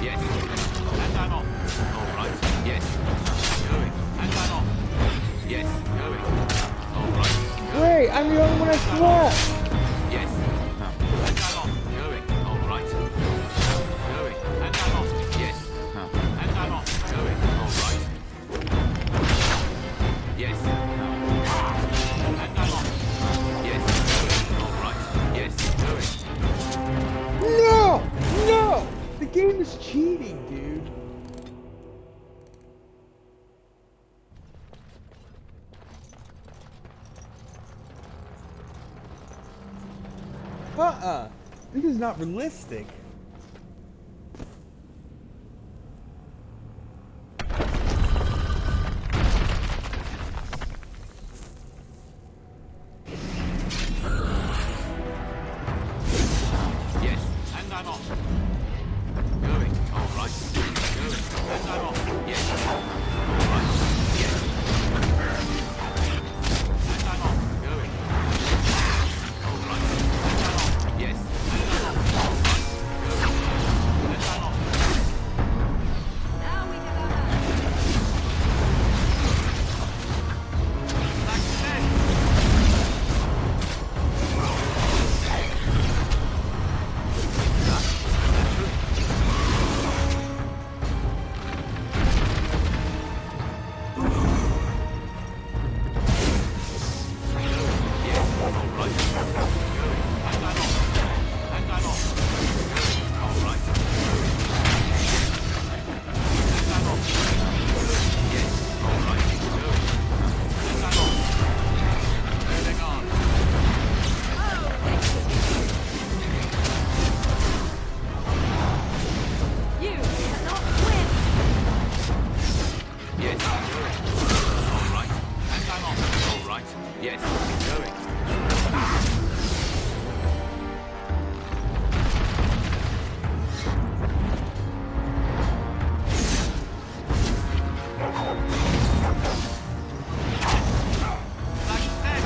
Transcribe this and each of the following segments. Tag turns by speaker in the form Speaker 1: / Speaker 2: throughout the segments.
Speaker 1: Yes. And I'm off. All right. Yes. Going. And I'm off. Yes. Going. All right. Going.
Speaker 2: Wait, I'm the only one that slept.
Speaker 1: Yes. And I'm off. Going. All right. Going. And I'm off. Yes. And I'm off. Going. All right. Yes. And I'm off. Yes. Going. All right. Yes. Going.
Speaker 2: No! No! The game is cheating, dude. This is not realistic.
Speaker 1: Yes. And I'm off. Going. All right. Going. And I'm off. Yes. All right. Yes. And I'm off. Going. All right. And I'm off. Yes. And I'm off. All right. Going. And I'm off.
Speaker 3: Now we can have
Speaker 1: Like that. Yes. All right. Going. And I'm off. And I'm off. Going. All right. And I'm off. Yes. All right. Going. And I'm off. Moving on.
Speaker 3: you cannot win.
Speaker 1: Yes. Going. All right. And I'm off. All right. Yes. Going. Like that.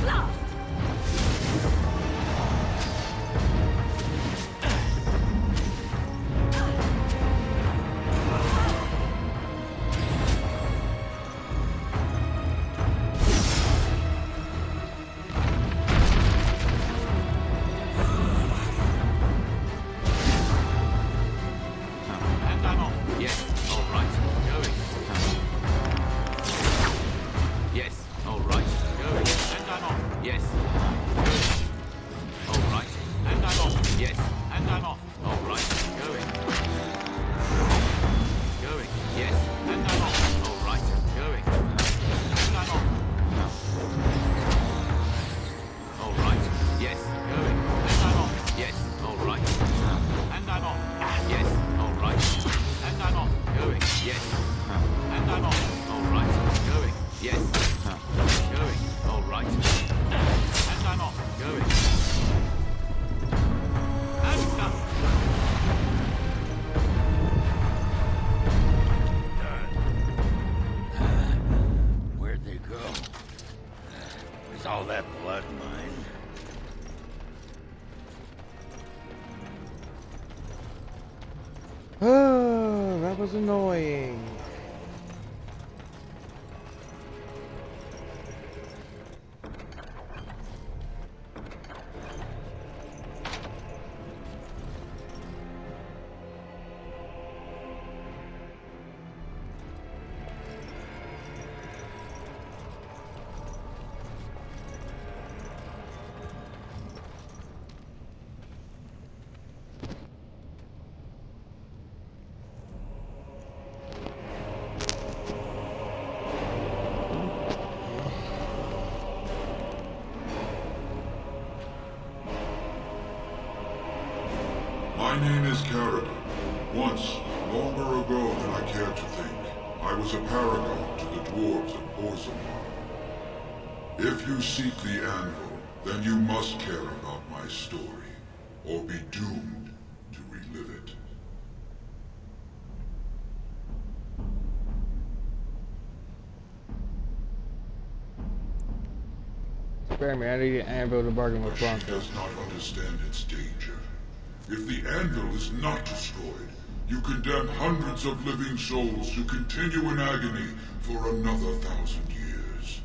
Speaker 3: Blast.
Speaker 1: And I'm off. Yes. All right. Going. Yes. All right. Going. And I'm off. Yes. Going. All right. And I'm off. Yes. And I'm off. All right. Going. Going. Yes. And I'm off. All right. Going. And I'm off. All right. Yes. Going. And I'm off. Yes. All right. And I'm off. Yes. All right. And I'm off. Going. Yes. And I'm off. All right. Going. Yes. Going. All right. And I'm off. Going. And stop.
Speaker 4: Where'd they go? Is all that blood mine?
Speaker 2: Oh, that was annoying.
Speaker 5: My name is Kerrigan. Once, longer ago than I care to think, I was a paragon to the dwarves of Orzammar. If you seek the anvil, then you must care about my story, or be doomed to relive it.
Speaker 2: Spare me, I need an anvil to bargain with
Speaker 5: But she
Speaker 2: Bronco.
Speaker 5: does not understand its danger. If the anvil is not destroyed, you condemn hundreds of living souls to continue in agony for another 1,000 years.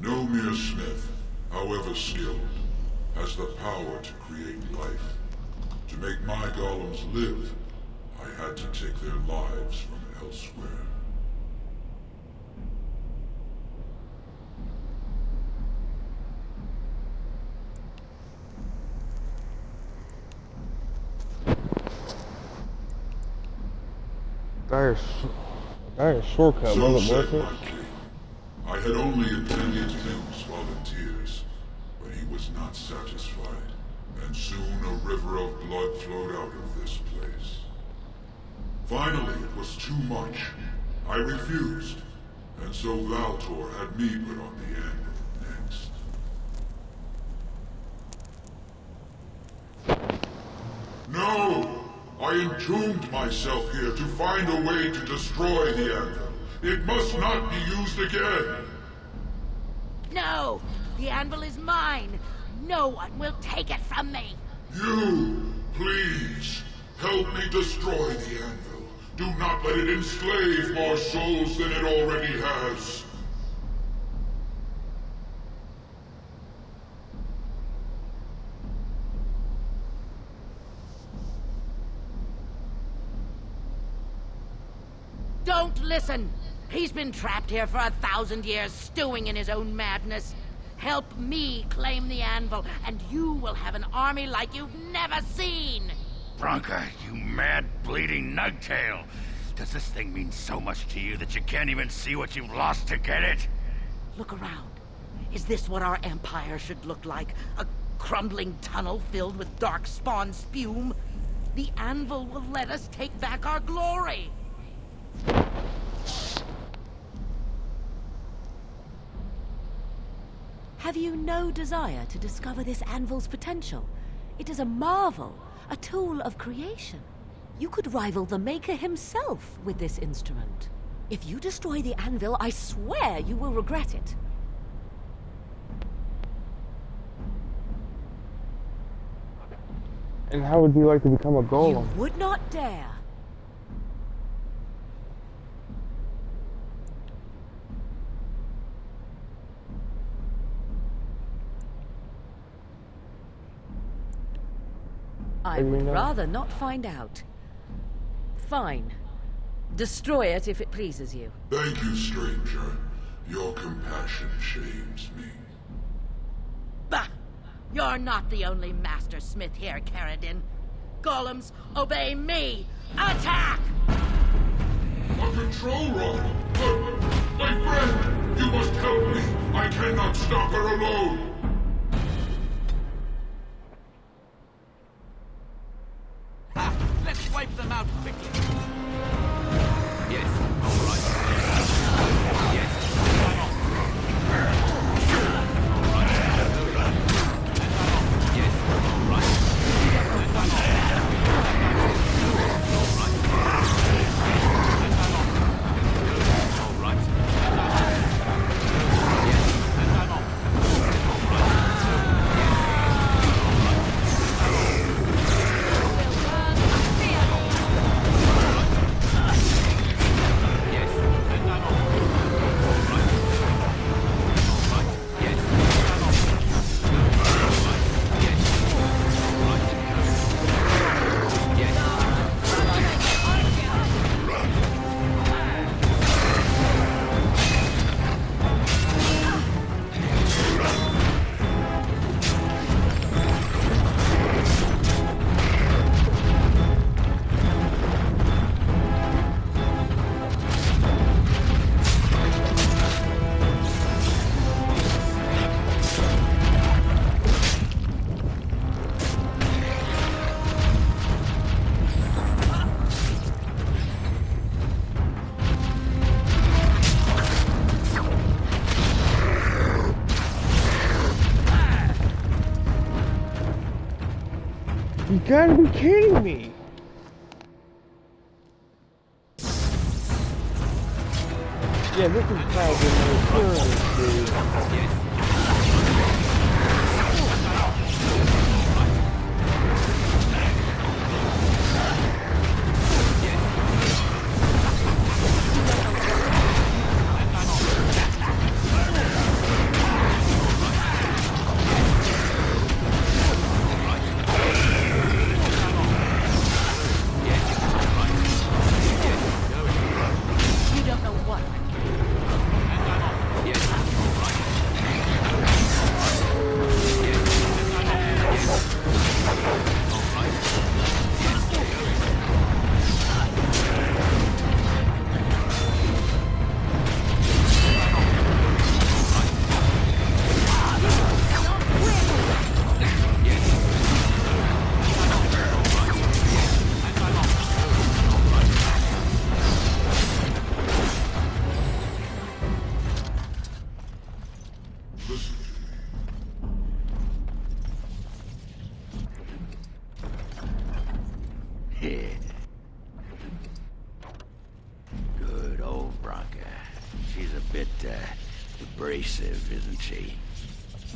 Speaker 5: No mere smith, however skilled, has the power to create life. To make my golems live, I had to take their lives from elsewhere.
Speaker 2: Dire shortcut,
Speaker 5: So
Speaker 2: wasn't
Speaker 5: said
Speaker 2: worth it.
Speaker 5: my king. I had only intended to use volunteers, but he was not satisfied, and soon a river of blood flowed out of this place. Finally, it was too much. I refused, and so Valtor had me put on the anvil next. No! I entombed myself here to find a way to destroy the anvil. It must not be used again.
Speaker 6: No! The anvil is mine! No one will take it from me!
Speaker 5: You, please, help me destroy the anvil. Do not let it enslave more souls than it already has.
Speaker 6: Don't listen! He's been trapped here for 1,000 years, stewing in his own madness. Help me claim the anvil, and you will have an army like you've never seen!
Speaker 4: Bronca, you mad, bleeding nugtail! Does this thing mean so much to you that you can't even see what you've lost to get it?
Speaker 6: Look around. Is this what our empire should look like? A crumbling tunnel filled with dark spawn spume? The anvil will let us take back our glory!
Speaker 3: Have you no desire to discover this anvil's potential? It is a marvel, a tool of creation. You could rival the Maker himself with this instrument. If you destroy the anvil, I swear you will regret it.
Speaker 2: And how would you like to become a golem?
Speaker 3: You would not dare. I
Speaker 2: Maybe
Speaker 3: would
Speaker 2: not.
Speaker 3: rather not find out. Fine. Destroy it if it pleases you.
Speaker 5: Thank you, stranger. Your compassion shames me.
Speaker 6: Bah! You're not the only master smith here, Caradin. Golems, obey me! Attack!
Speaker 5: A control rod! But, my friend, you must help me. I cannot stop her alone.
Speaker 1: Ha! Let's wipe them out quickly. Yes, all right. Yes, and I'm off. All right. And I'm off. Yes, all right. And I'm off. All right. And I'm off. All right. And I'm off. Yes, and I'm off. All right. Yes, and I'm off. All right. All right. Yes, and I'm off. All right. Yes. All right. Yes.
Speaker 2: You gotta be kidding me! Yeah, this is probably my experience, dude.
Speaker 1: Yes.
Speaker 4: bit, abrasive, isn't she?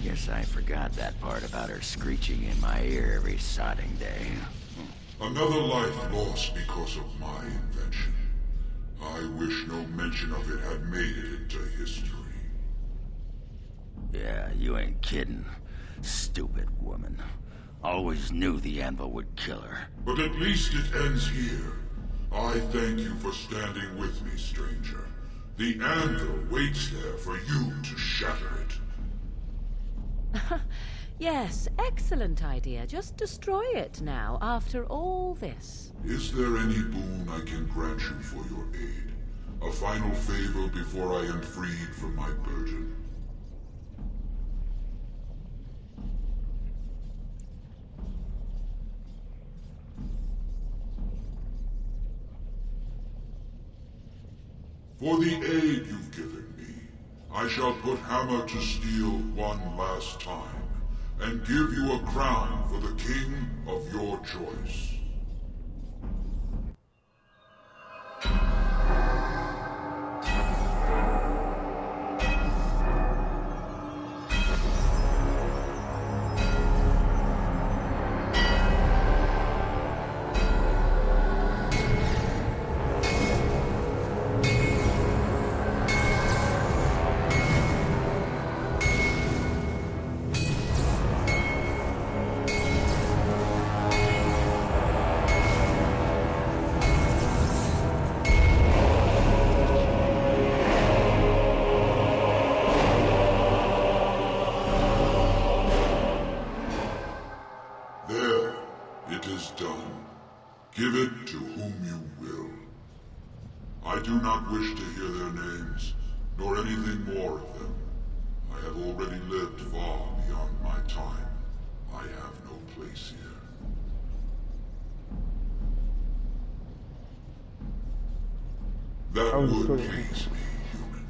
Speaker 4: Guess I forgot that part about her screeching in my ear every sodding day.
Speaker 5: Another life lost because of my invention. I wish no mention of it had made it into history.
Speaker 4: Yeah, you ain't kidding. Stupid woman. Always knew the anvil would kill her.
Speaker 5: But at least it ends here. I thank you for standing with me, stranger. The anvil waits there for you to shatter it.
Speaker 3: Yes, excellent idea. Just destroy it now, after all this.
Speaker 5: Is there any boon I can grant you for your aid? A final favor before I am freed from my burden? For the aid you've given me, I shall put hammer to steel one last time, and give you a crown for the king of your choice. There, it is done. Give it to whom you will. I do not wish to hear their names, nor anything more of them. I have already lived far beyond my time. I have no place here. That
Speaker 2: was
Speaker 5: would
Speaker 2: sort of-
Speaker 5: please me, human.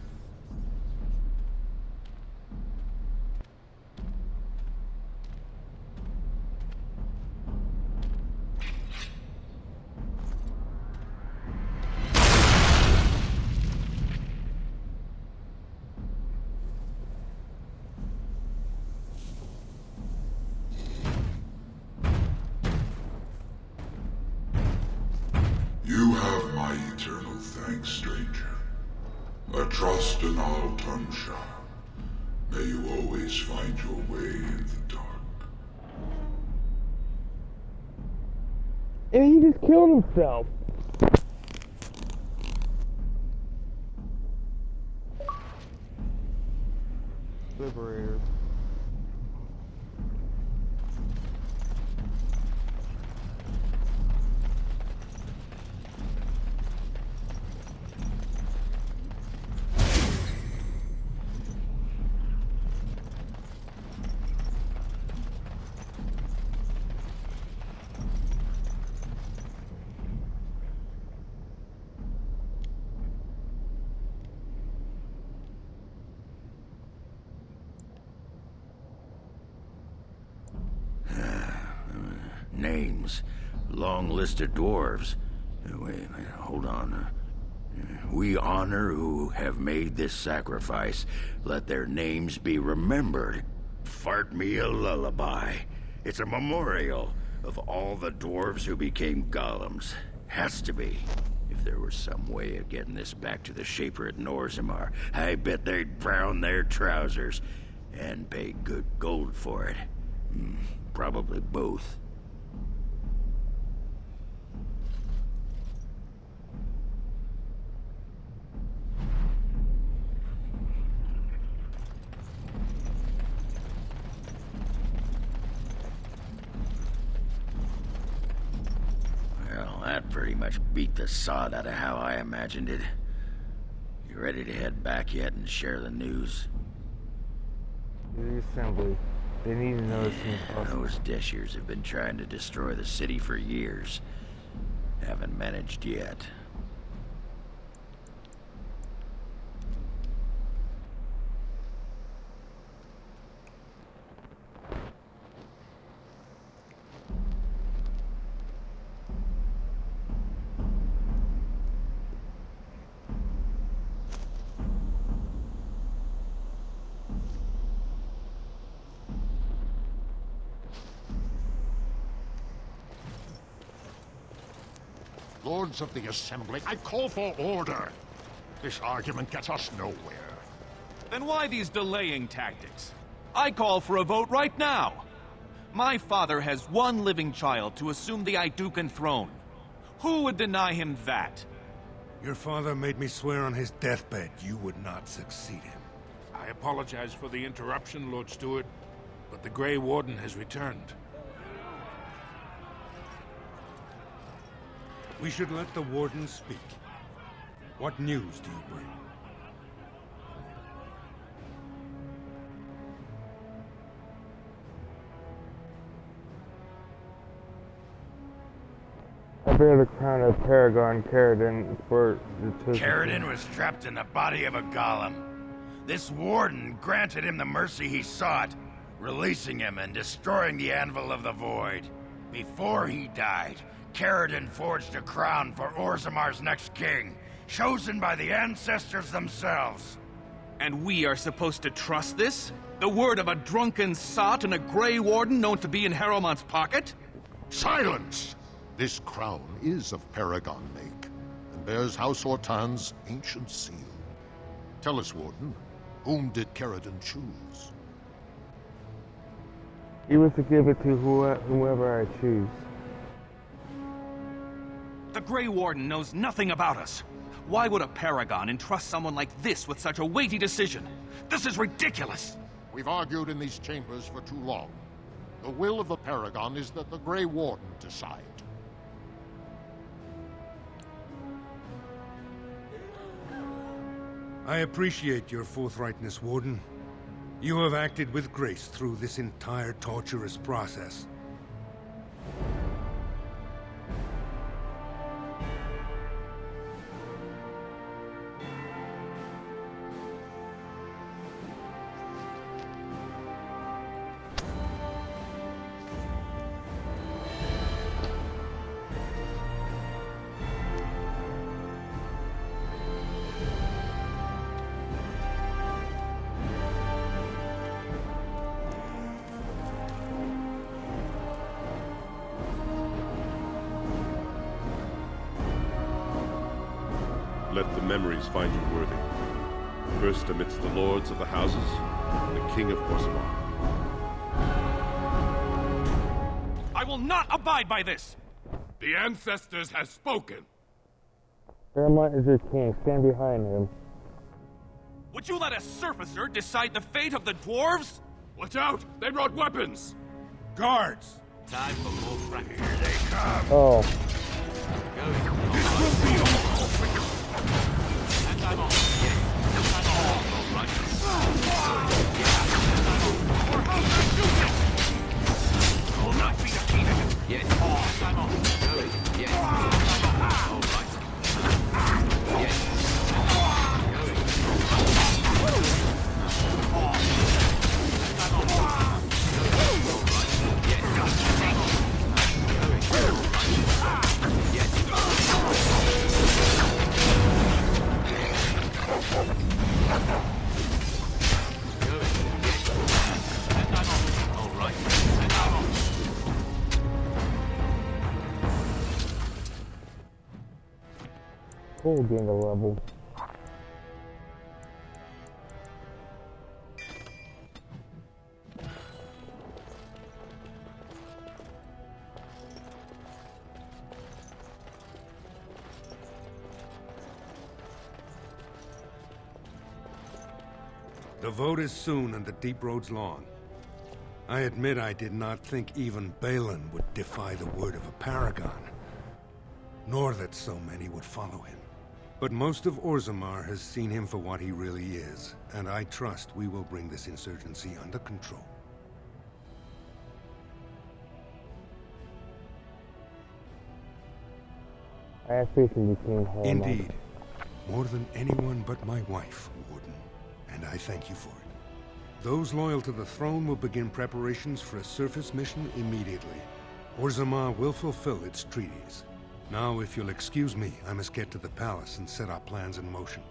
Speaker 5: You have my eternal thanks, stranger. A trust in all Tumsha. May you always find your way in the dark.
Speaker 2: And he just killed himself. Liberator.
Speaker 4: Names. Long list of dwarves. Wait a minute, hold on. We honor who have made this sacrifice. Let their names be remembered. Fart me a lullaby. It's a memorial of all the dwarves who became golems. Has to be. If there was some way of getting this back to the Shaper at Norzimar, I bet they'd brown their trousers. And pay good gold for it. Probably both. Well, that pretty much beat the sod out of how I imagined it. You ready to head back yet and share the news?
Speaker 2: The assembly. They need to know as soon as possible.
Speaker 4: Those Deshirs have been trying to destroy the city for years. Haven't managed yet.
Speaker 7: Lords of the Assembly, I call for order. This argument gets us nowhere.
Speaker 8: Then why these delaying tactics? I call for a vote right now. My father has one living child to assume the Idukan throne. Who would deny him that?
Speaker 9: Your father made me swear on his deathbed you would not succeed him.
Speaker 10: I apologize for the interruption, Lord Stewart, but the Grey Warden has returned.
Speaker 9: We should let the Warden speak. What news do you bring?
Speaker 2: I bear the crown of Paragon Caridin for the Chosen.
Speaker 4: Caridin was trapped in the body of a golem. This warden granted him the mercy he sought, releasing him and destroying the Anvil of the Void. Before he died, Caridin forged a crown for Orzamar's next king, chosen by the ancestors themselves.
Speaker 8: And we are supposed to trust this? The word of a drunken sot and a Grey Warden known to be in Harrowmont's pocket?
Speaker 7: Silence! This crown is of Paragon make, and bears House Hortan's ancient seal. Tell us, Warden, whom did Caridin choose?
Speaker 2: He was to give it to whoever I choose.
Speaker 8: The Grey Warden knows nothing about us. Why would a Paragon entrust someone like this with such a weighty decision? This is ridiculous!
Speaker 7: We've argued in these chambers for too long. The will of the Paragon is that the Grey Warden decide.
Speaker 9: I appreciate your forthrightness, Warden. You have acted with grace through this entire torturous process.
Speaker 11: Let the memories find you worthy. First amidst the lords of the houses, and the King of Orzammar.
Speaker 8: I will not abide by this!
Speaker 10: The ancestors have spoken.
Speaker 2: Harrowmont is your king. Stand behind him.
Speaker 8: Would you let a surfacer decide the fate of the dwarves?
Speaker 10: Watch out! They brought weapons!
Speaker 9: Guards!
Speaker 1: Time for more practice.
Speaker 4: Here they come.
Speaker 2: Oh,
Speaker 1: Going. This will be all. And I'm on. Yes. And I'm on. All right. Yes. And I'm on. Or how to do this? Will not be defeated. Yes. And I'm on. Going. Yes. And I'm on. All right. Yes. And I'm on. Going. And I'm on. Going. All right. Yes. And I'm on. Going. All right. Yes.
Speaker 2: cool being a level.
Speaker 9: The vote is soon and the deep road's long. I admit I did not think even Balin would defy the word of a paragon, nor that so many would follow him. But most of Orzammar has seen him for what he really is, and I trust we will bring this insurgency under control.
Speaker 2: I have faith in you, King Harrowmont.
Speaker 9: Indeed. More than anyone but my wife, Warden, and I thank you for it. Those loyal to the throne will begin preparations for a surface mission immediately. Orzammar will fulfill its treaties. Now, if you'll excuse me, I must get to the palace and set our plans in motion.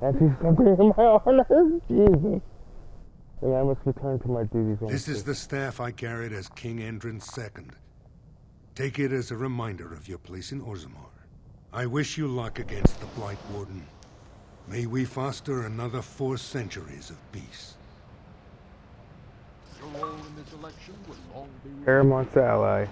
Speaker 2: That is something in my honor. Jesus. And I must return to my duties.
Speaker 9: This is the staff I carried as King Endrin II. Take it as a reminder of your place in Orzammar. I wish you luck against the Blight Warden. May we foster another 4 centuries of peace.
Speaker 7: Your role in this election will long be...
Speaker 2: Paramont's ally.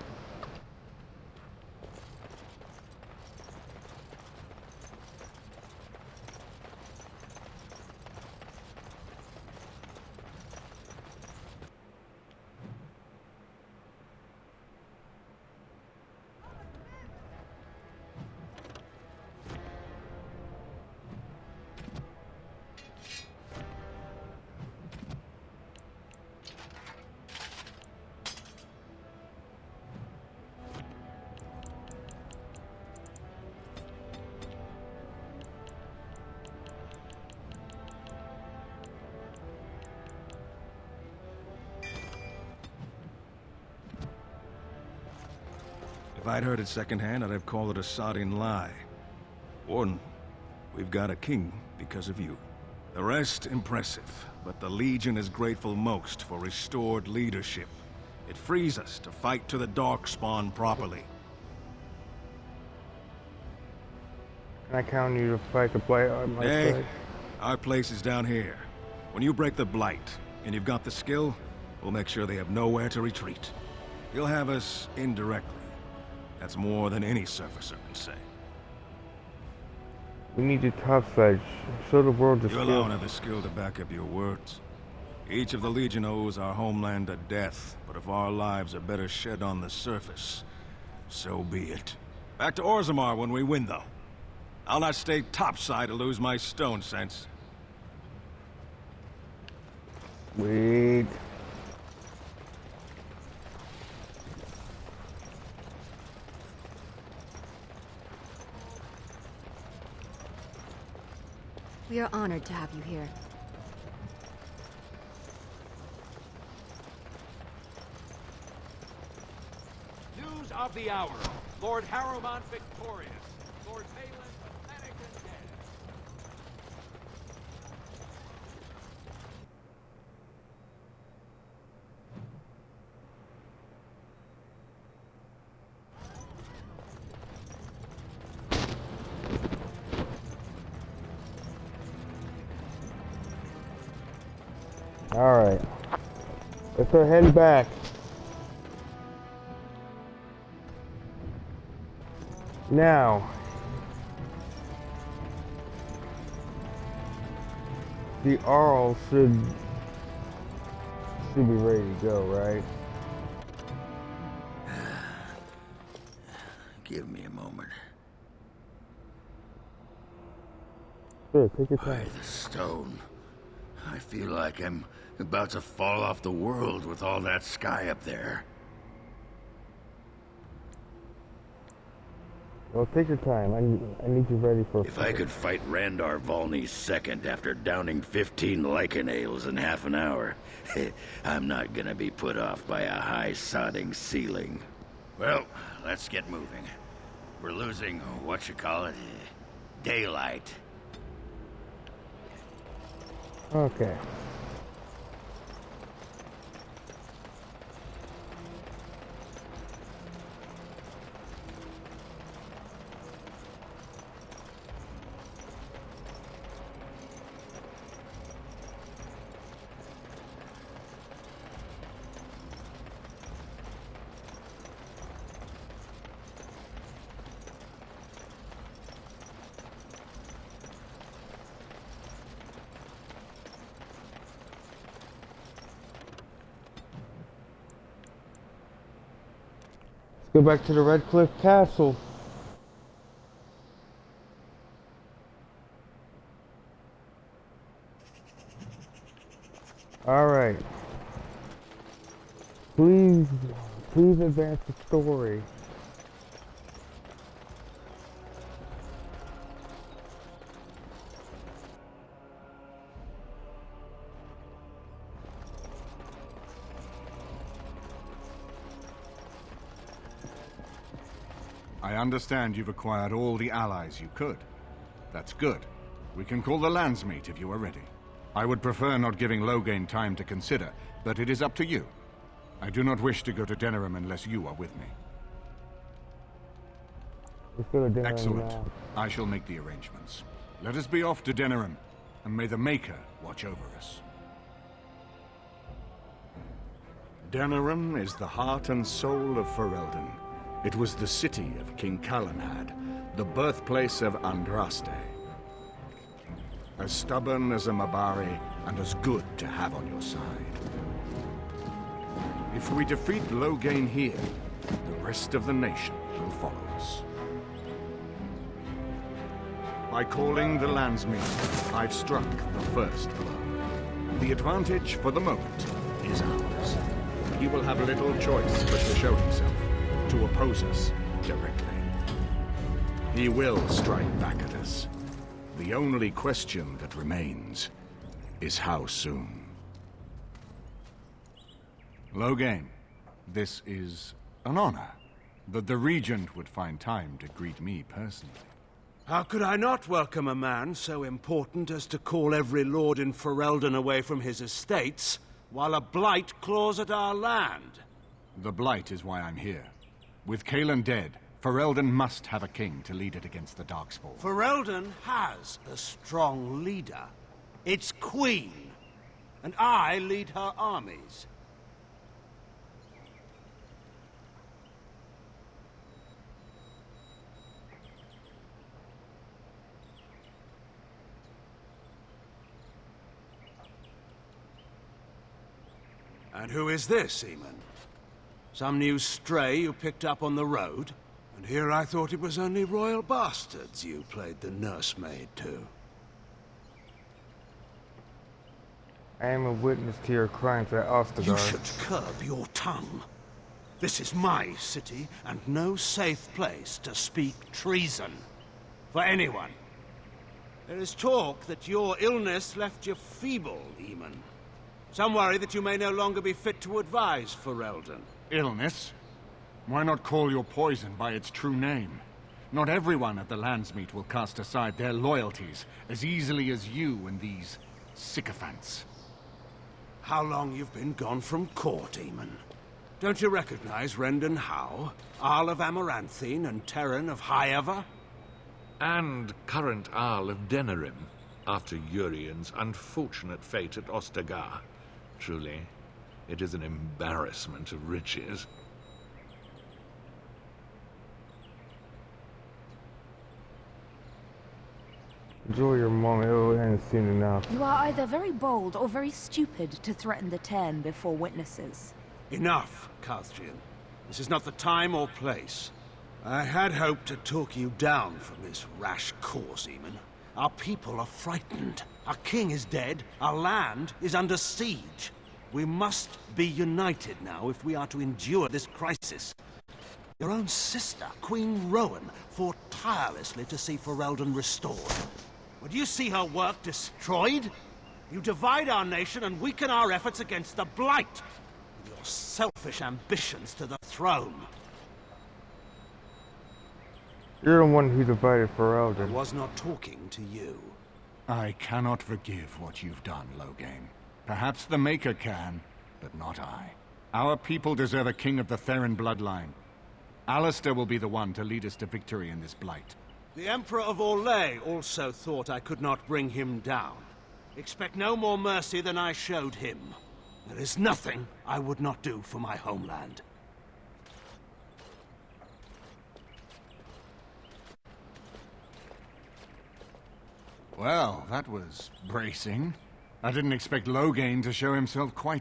Speaker 12: If I'd heard it secondhand, I'd have called it a sodding lie. Warden, we've got a king because of you. The rest, impressive, but the Legion is grateful most for restored leadership. It frees us to fight to the Darkspawn properly.
Speaker 2: Can I count on you to fight the Blight on my
Speaker 12: Hey,
Speaker 2: side?
Speaker 12: our place is down here. When you break the Blight, and you've got the skill, we'll make sure they have nowhere to retreat. You'll have us indirectly. That's more than any surfacer can say.
Speaker 2: We need your top side. Show the world the
Speaker 12: You
Speaker 2: skill.
Speaker 12: alone have the skill to back up your words. Each of the Legion owes our homeland a death, but if our lives are better shed on the surface, so be it. Back to Orzammar when we win, though. I'll not stay topside to lose my stone sense.
Speaker 2: Wait.
Speaker 13: We are honored to have you here.
Speaker 1: News of the hour. Lord Harrowmont victorious. Lord Balin pathetic and dead.
Speaker 2: Alright. Let's start heading back. Now. The Arl should be ready to go, right?
Speaker 4: Give me a moment.
Speaker 2: Sure, take your
Speaker 4: By
Speaker 2: time.
Speaker 4: the stone. I feel like I'm about to fall off the world with all that sky up there.
Speaker 2: Well, take your time. I need you ready for a
Speaker 4: If I could fight Randar Volney's second after downing 15 lichen ales in half an hour, I'm not gonna be put off by a high sodding ceiling. Well, let's get moving. We're losing, daylight.
Speaker 2: Okay. Go back to the Redcliffe Castle. Alright. Please advance the story.
Speaker 14: I understand you've acquired all the allies you could. That's good. We can call the Landsmeet if you are ready. I would prefer not giving Loghain time to consider, but it is up to you. I do not wish to go to Denerim unless you are with me.
Speaker 2: Let's go to Denerim
Speaker 14: Excellent.
Speaker 2: now.
Speaker 14: I shall make the arrangements. Let us be off to Denerim, and may the Maker watch over us. Denerim is the heart and soul of Ferelden. It was the city of King Calenhad, the birthplace of Andraste. As stubborn as a Mabari, and as good to have on your side. If we defeat Loghain here, the rest of the nation will follow us. By calling the Landsmeet, I've struck the first blow. The advantage, for the moment, is ours. He will have little choice but to show himself, to oppose us directly. He will strike back at us. The only question that remains is how soon. Loghain, this is an honor that the Regent would find time to greet me personally.
Speaker 15: How could I not welcome a man so important as to call every lord in Ferelden away from his estates, while a blight claws at our land?
Speaker 14: The Blight is why I'm here. With Cailan dead, Ferelden must have a king to lead it against the Darkspawn.
Speaker 15: Ferelden has a strong leader. Its queen. And I lead her armies. And who is this, Eamon? Some new stray you picked up on the road? And here I thought it was only royal bastards you played the nursemaid to.
Speaker 2: I am a witness to your crimes at Ostagar.
Speaker 15: You should curb your tongue. This is my city, and no safe place to speak treason. For anyone. There is talk that your illness left you feeble, Eamon. Some worry that you may no longer be fit to advise Ferelden.
Speaker 14: Illness? Why not call your poison by its true name? Not everyone at the Landsmeet will cast aside their loyalties as easily as you and these sycophants.
Speaker 15: How long you've been gone from court, Eamon? Don't you recognize Rendon Howe, Arl of Amaranthine and Terran of Highever?
Speaker 10: And current Arl of Denerim, after Urien's unfortunate fate at Ostagar. Truly, it is an embarrassment of riches.
Speaker 2: Enjoy your moment, it hasn't seen enough.
Speaker 16: You are either very bold or very stupid to threaten the Ten before witnesses.
Speaker 15: Enough, Calthrian. This is not the time or place. I had hoped to talk you down from this rash course, Eamon. Our people are frightened. Our king is dead. Our land is under siege. We must be united now if we are to endure this crisis. Your own sister, Queen Rowan, fought tirelessly to see Ferelden restored. Would you see her work destroyed? You divide our nation and weaken our efforts against the Blight, with your selfish ambitions to the throne.
Speaker 2: You're the one who divided Ferelden.
Speaker 15: I was not talking to you.
Speaker 14: I cannot forgive what you've done, Loghain. Perhaps the Maker can, but not I. Our people deserve a king of the Theron bloodline. Alistair will be the one to lead us to victory in this Blight.
Speaker 15: The Emperor of Orlais also thought I could not bring him down. Expect no more mercy than I showed him. There is nothing I would not do for my homeland.
Speaker 14: Well, that was bracing. I didn't expect Loghain to show himself quite